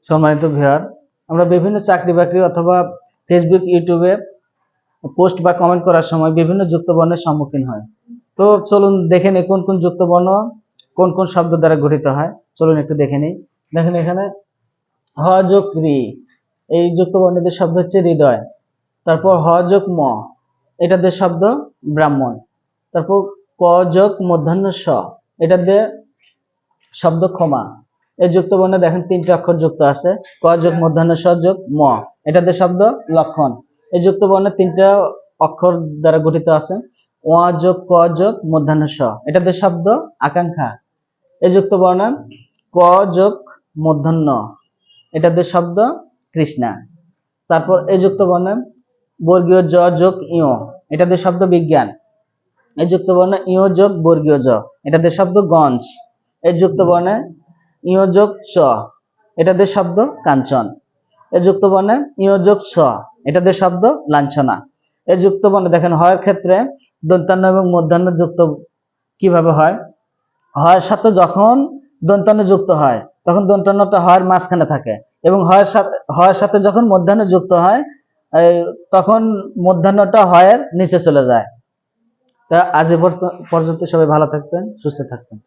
সম্মানিত ভিউয়ার, আমরা বিভিন্ন চাকরি বাকরি অথবা ফেসবুক ইউটিউবে পোস্ট বা কমেন্ট করার সময় বিভিন্ন যুক্তবর্ণের সম্মুখীন হয়। তো চলুন দেখে নিই কোন কোন যুক্তবর্ণ কোন কোন শব্দ দ্বারা গঠিত হয়। চলুন একটু দেখে নিই। দেখেন এখানে হ যোগ রি, এই যুক্তবর্ণের শব্দ হচ্ছে হৃদয়। তারপর হ যোগ ম, এটা দিয়ে শব্দ ব্রাহ্মণ। তারপর ক যোগ মূর্ধন্য স, এটা দিয়ে শব্দ ক্ষমা। এই যুক্তবর্ণে দেখেন 3টি অক্ষর যুক্ত আছে, ক যোগ মূর্ধন্য স যোগ ম, এটা দিয়ে শব্দ লক্ষণ। এই যুক্তবর্ণে 3টা অক্ষর দ্বারা গঠিত আছে, অ যোগ ক যোগ মূর্ধন্য স, এটা দিয়ে শব্দ আকাঙ্ক্ষা। এই যুক্তবর্ণ ক যোগ মূর্ধন্য, এটা দিয়ে শব্দ কৃষ্ণা। তারপর এই যুক্তবর্ণ বর্গীয় জ যোগ ইয়, এটা দিয়ে শব্দ বিজ্ঞান। এই যুক্তবর্ণ ইয় যোগ বর্গীয় জ, এটা দিয়ে শব্দ গঞ্জ। এই যুক্তবর্ণে ইয় যোগ চ, এটা দিয়ে শব্দ কাঞ্চন। এই যুক্তবর্ণে ইয় যোগ স, এটা দিয়ে শব্দ লাঞ্ছনা। এই যুক্তবর্ণে দেখেন হয়ের ক্ষেত্রে দন্তান্ন এবং মূর্ধন্য যুক্ত কিভাবে হয়। হয়ের সাথে যখন দন্তান্ন যুক্ত হয় তখন দন্তান্নটা হয়ের মাঝখানে থাকে, এবং হয়ের সাথে যখন মূর্ধন্য যুক্ত হয় তখন মূর্ধন্যটা হয়ের নিচে চলে যায়। তা আজ এ পর্যন্ত সবাই ভালো থাকবেন, সুস্থ থাকবেন।